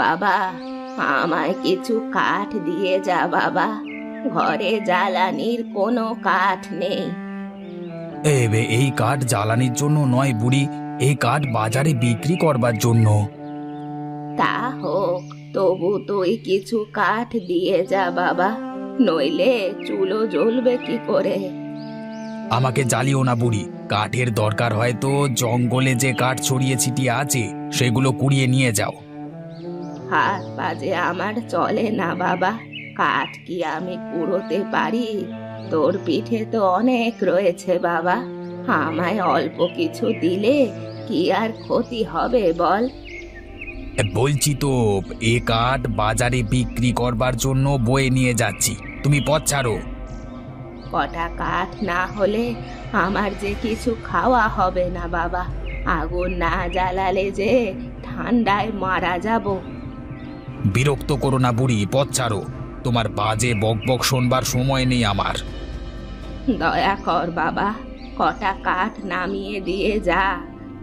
বাবা, আমায় কিছু কাঠ দিয়ে যা বাবা। ঘরে জ্বালানির কোনো কাঠ নেই। এই কাঠ জ্বালানির জন্য নয় বুড়ি, এই কাঠ বাজারে বিক্রি করবার জন্য। তা হোক, তবু তুই কিছু কাঠ দিয়ে যা বাবা, নইলে চুলো জ্বলবে কি করে? আমাকে জ্বালিও না বুড়ি, কাঠের দরকার হয়তো জঙ্গলে যে কাঠ ছড়িয়ে ছিটিয়ে আছে সেগুলো কুড়িয়ে নিয়ে যাও। হাত পাজে আমার চলে না বাবা, কাঠ কি আমি কুড়োতে পারি? তোর পিঠে তো অনেক রয়েছে বাবা, আমায় অল্প কিছু দিলে কি আর ক্ষতি হবে বল? বলছি তো, এ কাঠ বাজারে বিক্রি করবার জন্য বয়ে নিয়ে যাচ্ছি, তুমি পথ ছাড়ো। কটা কাঠ না হলে আমার যে কিছু খাওয়া হবে না বাবা, আগুন না জ্বালালে যে ঠান্ডায় মারা যাব। বিরক্ত করো না বুড়ি, পথ ছাড়ো। তোমার বাজে বকবক শোনবার সময় নেই আমার। দয়া কর বাবা, কটা কাঠ নামিয়ে দিয়ে যা,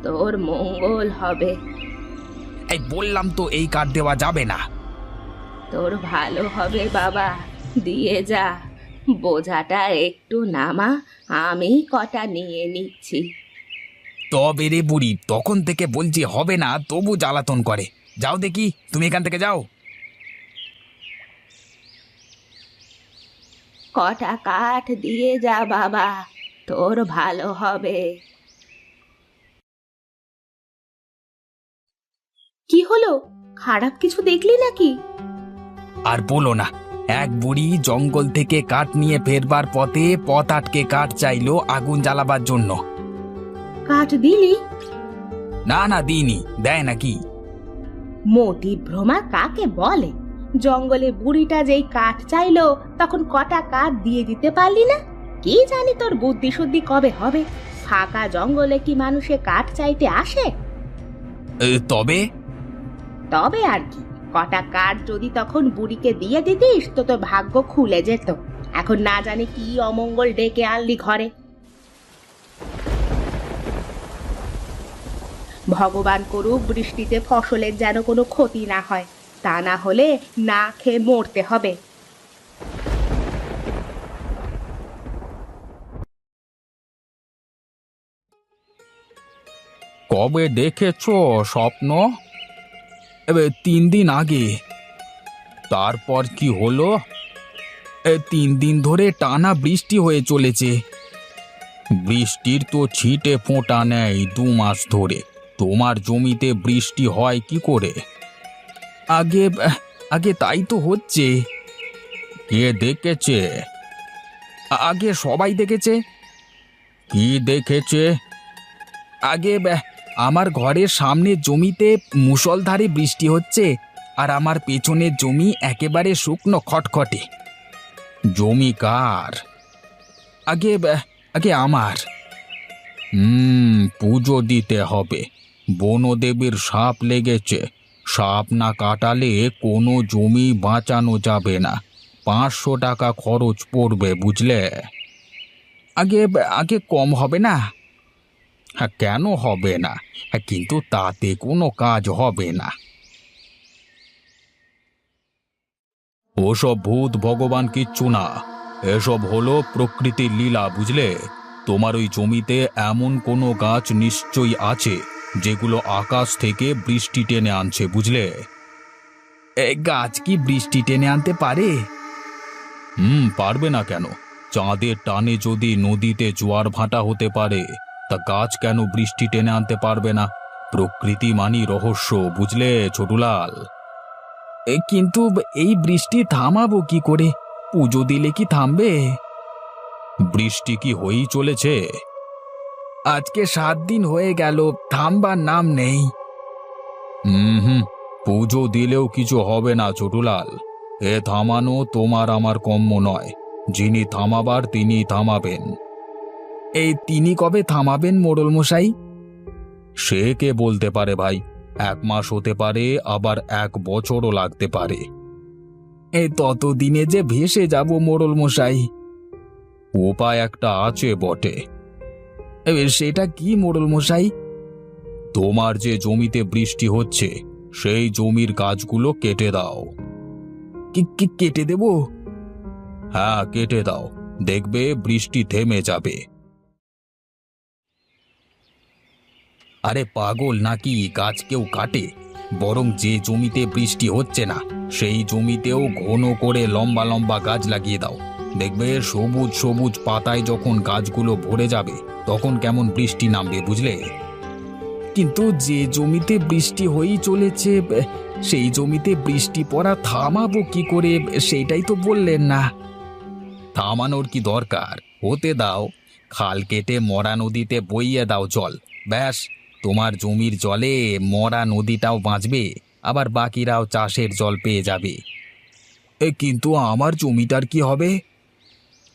তোর মঙ্গল হবে। এই বললাম তো, এই কাঠ দেওয়া যাবে না। তোর ভালো হবে বাবা, দিয়ে যা। বোঝাটা একটু নামা, আমি কটা নিয়ে নিচ্ছি। তবে রে বুড়ি, তখন থেকে বলছি হবে না, তবু জ্বালাতন করে। যাও দেখি, তুমি এখান থেকে যাও। কটা কাঠ দিয়ে যা বাবা, তোর ভালো হবে। কি হলো, খারাপ কিছু দেখলি নাকি? আর বলো না, এক বুড়ি জঙ্গল থেকে কাঠ নিয়ে ফেরবার পথে পথ আটকে কাঠ চাইলো আগুন জ্বালাবার জন্য। কাঠ দিলি? না না, দিইনি, দেয় নাকি? মতি ভ্রমা কাকে বলে? জঙ্গলে বুড়িটা যেই কাঠ চাইলো তখন কটা কাঠ দিয়ে দিতে পারলি না? কি জানি তোর বুদ্ধি শুদ্ধি কবে হবে। ফাঁকা জঙ্গলে কি মানুষে কাঠ চাইতে আসে? তবে তবে আর কি, কটা কাঠ যদি তখন বুড়িকে দিয়ে দিতিস তো তোর ভাগ্য খুলে যেত। এখন না জানি কি অমঙ্গল ডেকে আনলি ঘরে। ভগবান করুক বৃষ্টিতে ফসলের যেন কোনো ক্ষতি না হয়, তা না হলে না খেয়ে মরতে হবে। কবে দেখেছো স্বপ্ন? 3 দিন আগে। তারপর কি হলো? 3 দিন ধরে টানা বৃষ্টি হয়ে চলেছে। বৃষ্টির তো ছিটে ফোঁটা নেই 2 মাস ধরে। তোমার জমিতে বৃষ্টি হয় কি করে? আগে আগে তাই তো হচ্ছে। কে দেখেছে? আগে সবাই দেখেছে। কি দেখেছে? আগে আমার ঘরের সামনে জমিতে মুষলধারে বৃষ্টি হচ্ছে, আর আমার পেছনের জমি একেবারে শুকনো খটখটে। জমি কার? আগে আগে আমার। পুজো দিতে হবে। বনদেবীর শাপ লেগেছে। সাপ না কাটালে কোনো জমি বাঁচানো যাবে না। 500 টাকা খরচ পড়বে, বুঝলে? আগে আগে কম হবে না? হ্যাঁ, কেন হবে না? হ্যাঁ, কিন্তু তাতে কোনো কাজ হবে না। ওসব ভূত ভগবান কিচ্ছু না। এসব হলো প্রকৃতির লীলা, বুঝলে? তোমার ওই জমিতে এমন কোনো গাছ নিশ্চয়ই আছে যেগুলো আকাশ থেকে বৃষ্টি টেনে আনছে, বুঝলে? গাছ কি বৃষ্টি টেনে আনতে পারে? পারবে না কেন? চাঁদের টানে যদি নদীতে জোয়ার ভাটা হতে পারে, তা গাছ কেন বৃষ্টি টেনে আনতে পারবে না? প্রকৃতি মানি রহস্য, বুঝলে ছোটুলাল? কিন্তু এই বৃষ্টি থামাবো কি করে? পুজো দিলে কি থামবে? বৃষ্টি কি হয়েই চলেছে। আজকে 7 দিন হয়ে গেল, থামবার নাম নেই। হুম, পুজো দিলেও কিছু হবে না ছোটুলাল। এ থামানো তোমার আমার কম্য নয়। যিনি থামাবার তিনি থামাবেন। এই তিনি কবে থামাবেন মোড়ল মশাই? সে কে বলতে পারে ভাই। 1 মাস হতে পারে, আবার 1 বছরও লাগতে পারে। এই ততদিনে যে ভেসে যাব মোড়ল মশাই। উপায় একটা আছে বটে। সেটা কি মোড়ল মশাই? তোমার যে জমিতে বৃষ্টি হচ্ছে, সেই জমির গাছগুলো কেটে দাও। কেটে দেব? হ্যাঁ, কেটে দাও, দেখবে বৃষ্টি থেমে যাবে। আরে পাগল নাকি, গাছ কেউ কাটে? বরং যে জমিতে বৃষ্টি হচ্ছে না সেই জমিতেও ঘন করে লম্বা লম্বা গাছ লাগিয়ে দাও। দেখবে সবুজ সবুজ পাতায় যখন গাছগুলো ভরে যাবে তখন কেমন বৃষ্টি নামবে, বুঝলে? কিন্তু যে জমিতে বৃষ্টি হয়েই চলেছে সেই জমিতে বৃষ্টি পড়া থামাবো কি করে, সেইটাই তো বললেন না। থামানোর কি দরকার, হতে দাও। খাল কেটে মরা নদীতে বইয়ে দাও জল, ব্যাস। তোমার জমির জলে মরা নদীটাও বাঁচবে, আবার বাকিরাও চাষের জল পেয়ে যাবে। কিন্তু আমার জমিটার কি হবে?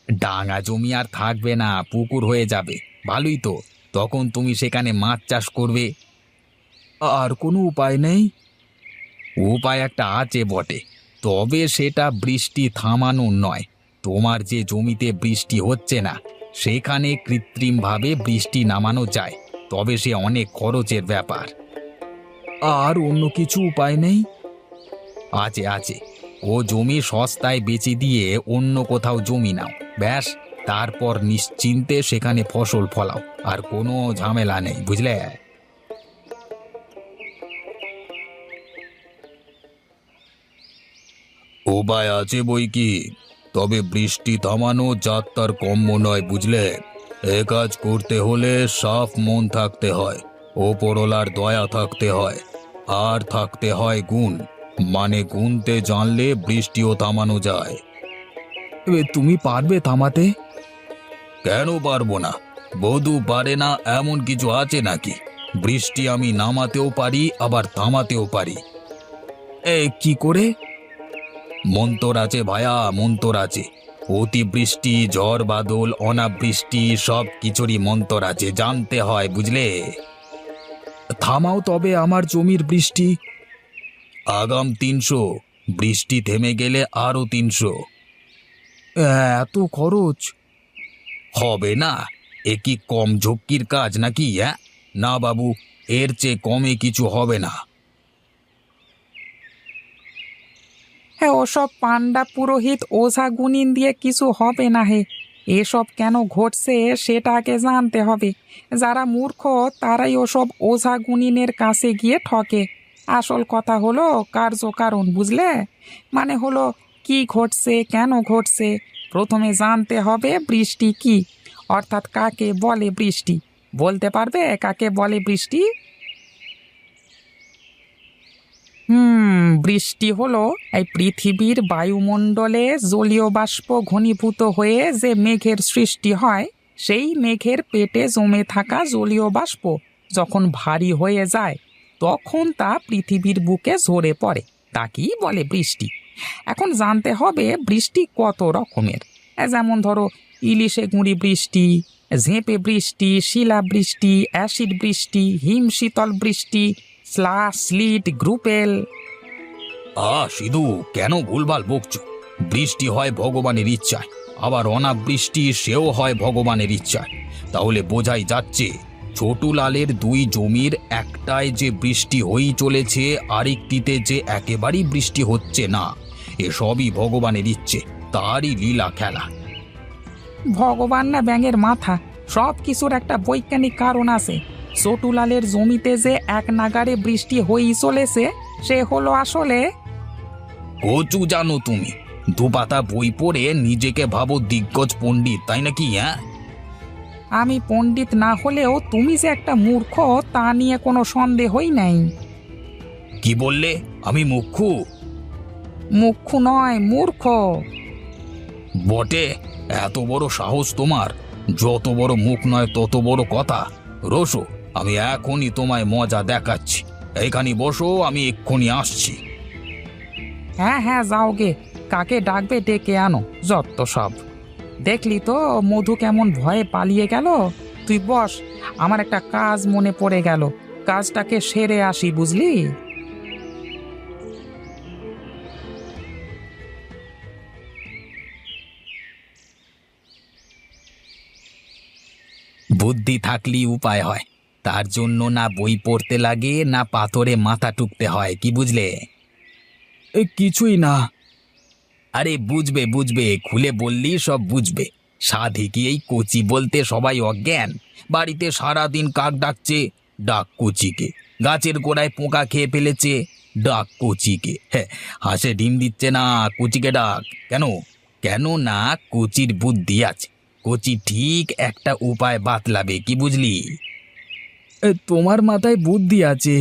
ডাঙা জমি আর থাকবে না, পুকুর হয়ে যাবে। ভালোই তো, তখন তুমি সেখানে মাছ চাষ করবে। আর কোনো উপায় নেই? উপায় একটা আছে বটে, তবে সেটা বৃষ্টি থামানোর নয়। তোমার যে জমিতে বৃষ্টি হচ্ছে না সেখানে কৃত্রিমভাবে বৃষ্টি নামানো যায়, তবে সে অনেক খরচের ব্যাপার। আর অন্য কিছু উপায় নেই? আছে আছে, ও জমি সস্তায় বেচে দিয়ে অন্য কোথাও জমি নাও, ব্যাস। তারপর নিশ্চিন্তে সেখানে ফসল ফলাও, আর কোনো ঝামেলা নেই, বুঝলে? উপায় আছে বই কি, তবে বৃষ্টি থামানো যাত্রার কম্য নয়, বুঝলে? এ কাজ করতে হলে সাফ মন থাকতে হয়, ওপরওয়ালার দয়া থাকতে হয়, আর থাকতে হয় গুণ। মানে গুনতে জানলে বৃষ্টিও থামানো যায়। তুমি পারবে থামাতে? কেন পারবো না? বধূ পারে না এমন কিছু আছে নাকি? বৃষ্টি আমি নামাতেও পারি, আবার থামাতেও পারি। কি করে? মন্তর আছে ভায়া, মন্তর আছে। অতিবৃষ্টি, ঝড় বাদল, অনাবৃষ্টি সব কিছুরই মন্তর আছে, জানতে হয়, বুঝলে? থামাও তবে আমার জমির বৃষ্টি। আগাম ৩০০, বৃষ্টি থেমে গেলে আরো ৩০০। এত খরচ হবে না? এ কি কম ঝক্কির কাজ নাকি? না বাবু, এর চেয়ে কমে কিছু হবে না। হ্যাঁ, ওসব পান্ডা পুরোহিত ওঝা গুনিন দিয়ে কিছু হবে না হে। এসব কেন ঘটছে সেটা আগে জানতে হবে। যারা মূর্খ তারাই ওসব ওঝা গুনিনের কাছে গিয়ে ঠকে। আসল কথা হলো কার্যকারণ, বুঝলে? মানে হলো কি ঘটছে, কেন ঘটছে। প্রথমে জানতে হবে বৃষ্টি কি, অর্থাৎ কাকে বলে বৃষ্টি। বলতে পারবে কাকে বলে বৃষ্টি? বৃষ্টি হলো এই পৃথিবীর বায়ুমণ্ডলে জলীয় বাষ্প ঘনীভূত হয়ে যে মেঘের সৃষ্টি হয়, সেই মেঘের পেটে জমে থাকা জলীয় বাষ্প যখন ভারী হয়ে যায় তখন তা পৃথিবীর বুকে ঝরে পড়ে, তাকেই বলে বৃষ্টি। এখন জানতে হবে বৃষ্টি কত রকমের। যেমন ধরো, ইলিশে গুঁড়ি বৃষ্টি, ঝেঁপে বৃষ্টি, শিলা বৃষ্টি, অ্যাসিড বৃষ্টি, হিম শীতল বৃষ্টি, স্লাশ, স্লিট, গ্রুপেল। সিধু, কেন ভুলভাল বকছো? বৃষ্টি হয় ভগবানের ইচ্ছায়, আবার অনাবৃষ্টি সেও হয় ভগবানের ইচ্ছায়। তাহলে বোঝাই যাচ্ছে ছোটুলালের দুই জমির একটায় যে বৃষ্টি হয়েই চলেছে, আরেকটিতে যে একেবারেই বৃষ্টি হচ্ছে না, এসবই ভগবানের ইচ্ছে, তারই লীলা খেলা। ভগবান না ব্যাঙের মাথা, সব কিছুর একটা বৈজ্ঞানিক কারণ আছে। চটুলালের জমিতে যে এক নাগারে বৃষ্টি হয়েই চলেছে সে হলো আসলে। কচু জানো তুমি, দুপাতা বই পড়ে নিজেকে ভাবো দিগ্গজ পণ্ডিত, তাই নাকি? আমি পণ্ডিত না হলেও তুমি যে একটা মূর্খ তা নিয়ে কোনো সন্দেহই নাই। কি বললে? আমি মুখ্যু? মুখ্য নয়, মূর্খ। বটে? এত বড় সাহস তোমার! যত বড় মুখ নয় তত বড় কথা। রোসো, আমি এখনই তোমায় মজা দেখাচ্ছি। এইখানে বসো, আমি এক্ষুনি আসছি। হ্যাঁ হ্যাঁ, যাও গে, কাকে ডাকবে ডেকে আনো, যত সব। দেখলি তো মধু কেমন ভয়ে পালিয়ে গেল। তুই বস, আমার একটা কাজ মনে পড়ে গেল, কাজটাকে সেরে আসি, বুঝলি? বুদ্ধি থাকলেই উপায় হয়। তার জন্য না বই পড়তে লাগে না পাথরে মাথা টুকতে হয়, কি বুঝলে? কিছুই না। আরে বুঝবে বুঝবে, খুলে বললি সব বুঝবে। সাধে কি এই কচি বলতে সবাই অজ্ঞান? বাড়িতে সারাদিন কাক ডাকছে, ডাক কচিকে। গাছের গোড়ায় পোকা খেয়ে ফেলেছে, ডাক কচিকে। হ্যাঁ, হাঁসে ডিম দিচ্ছে না, কচিকে ডাক। কেন? কেন না কচির বুদ্ধি আছে। কচি ঠিক একটা উপায় বাতলাবে, কি বুঝলি? তোমার মাথায় বুদ্ধি আছে?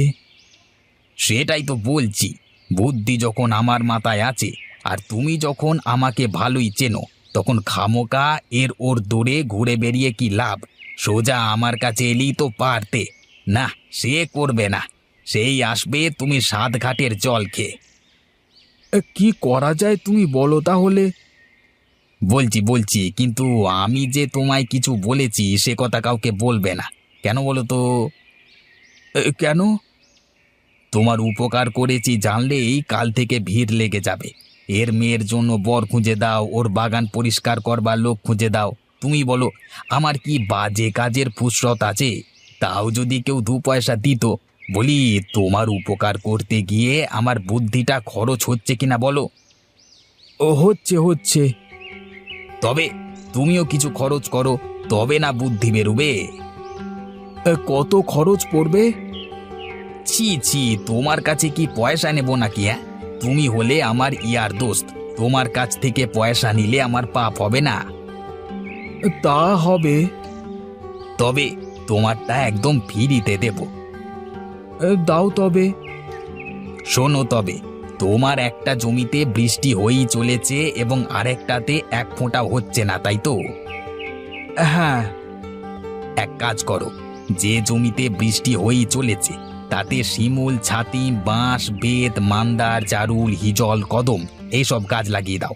সেটাই তো বলছি। বুদ্ধি যখন আমার মাথায় আছে, আর তুমি যখন আমাকে ভালোই চেনো, তখন খামোকা এর ওর দৌড়ে ঘুরে বেরিয়ে কি লাভ? সোজা আমার কাছে এলেই তো পারতে। না, সে করবে না। সেই আসবে তুমি সাত ঘাটের জল খেয়ে। কি করা যায় তুমি বলো তাহলে? বলছি বলছি, কিন্তু আমি যে তোমায় কিছু বলেছি সে কথা কাউকে বলবে না। কেন বলো তো? কেন? তোমার উপকার করেছি জানলেই কাল থেকে ভিড় লেগে যাবে। এর মেয়ের জন্য বর খুঁজে দাও, ওর বাগান পরিষ্কার করবার লোক খুঁজে দাও। তুমি বলো, আমার কি বাজে কাজের ফুসরত আছে? তাও যদি কেউ দু পয়সা দিত, বলি তোমার উপকার করতে গিয়ে আমার বুদ্ধিটা খরচ হচ্ছে কিনা বলো? ও হচ্ছে হচ্ছে। তবে তুমিও কিছু খরচ করো, তবে না বুদ্ধি বেরোবে। কত খরচ পড়বে? ছি ছি, তোমার কাছে কি পয়সা নেব নাকি? হ্যাঁ, তুমি হলে আমার ইয়ার দোস্ত, তোমার কাছ থেকে পয়সা নিলে আমার পাপ হবে না? তা হবে। তবে তোমারটা একদম ফ্রিতে দেব। দাও তবে। শোনো তবে, তোমার একটা জমিতে বৃষ্টি হয়েই চলেছে এবং আরেকটাতে এক ফোঁটা হচ্ছে না, তাই তো? হ্যাঁ। এক কাজ করো, যে জমিতে বৃষ্টি হয়েই চলেছে তাতে শিমুল, ছাতি, বাঁশ, বেত, মান্দার, জারুল, হিজল, কদম এইসব গাছ লাগিয়ে দাও।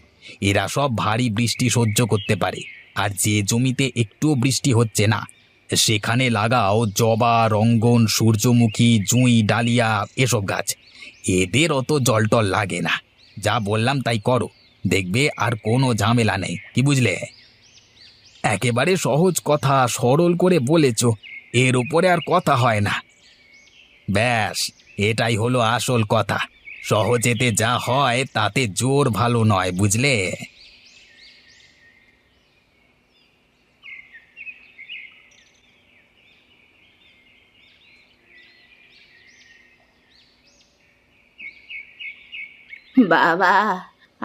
এরা সব ভারী বৃষ্টি সহ্য করতে পারে। আর যে জমিতে একটুও বৃষ্টি হচ্ছে না, সেখানে লাগাও জবা, রঙ্গন, সূর্যমুখী, জুঁই, ডালিয়া এসব গাছ। এদের অত জলটল লাগে না। যা বললাম তাই করো, দেখবে আর কোনো ঝামেলা নেই, কি বুঝলে? একেবারে সহজ কথা, সরল করে বলেছ, এর উপরে আর কথা হয় না। ব্যাস, এটাই হলো আসল কথা। সহজেতে যা হয় তাতে জোর ভালো নয়, বুঝলে? বাবা,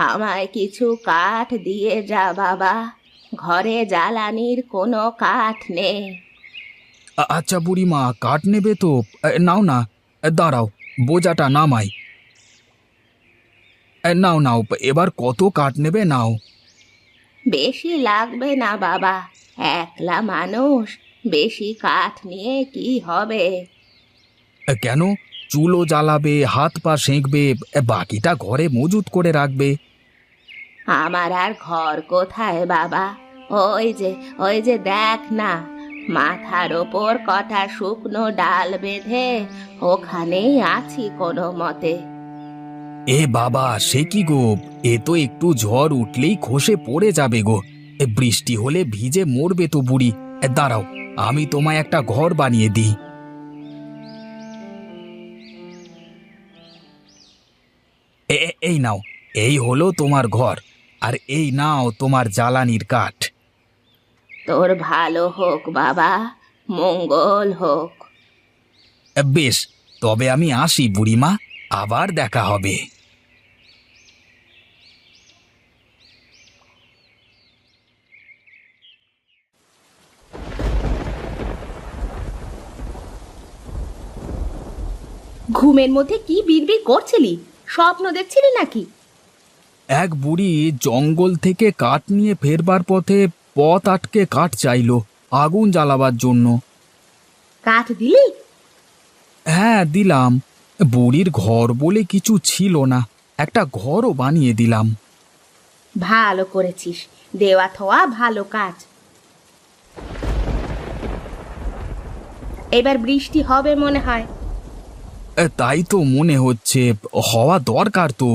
আমায় কিছু কাঠ দিয়ে যা বাবা। ঘরে জ্বালানির কোনো কাঠ নেই। আচ্ছা বুড়িমা, কাঠ নেবে তো? নাও না, দাঁড়াও, বোঝাটা নামাই। নাও নাও, এবার কত কাঠ নেবে নাও। বেশি লাগবে না বাবা, একলা মানুষ, বেশি কাঠ নিয়ে কি হবে? কেন? চুলো জ্বালাবে, হাত পা সেঁকবে, বাকিটা ঘরে মজুত করে রাখবে। আমার আর ঘর কোথায় বাবা? ওই যে দেখ না, মাথার ওপর কটা শুকনো ডাল বেঁধে ওখানেই আছি কোনো মতে। এ বাবা, সে কি গো! এ তো একটু ঝড় উঠলেই খসে পড়ে যাবে গো। বৃষ্টি হলে ভিজে মরবে তো বুড়ি। দাঁড়াও, আমি তোমায় একটা ঘর বানিয়ে দিই। এই নাও, এই হলো তোমার ঘর। আর এই নাও তোমার জ্বালানির কাঠ। তোর ভালো হোক বাবা, মঙ্গল হোক। বেশ, তবে আমি আসি বুড়িমা, আবার দেখা হবে। ঘুমের মধ্যে কি বিড়বিড় করছিলি? স্বপ্ন দেখছিলি নাকি? এক বুড়ি জঙ্গল থেকে কাঠ নিয়ে ফেরবার পথে পথ আটকে কাঠ চাইলো আগুন জ্বালাবার জন্য। কাঠ দিলি? হ্যাঁ, দিলাম। বুড়ির ঘর বলে কিছু ছিল না, একটা ঘরও বানিয়ে দিলাম। ভালো করেছিস, দেওয়া থোয়া ভালো কাজ। এবার বৃষ্টি হবে মনে হয়। তাই তো মনে হচ্ছে, হওয়া দরকার তো।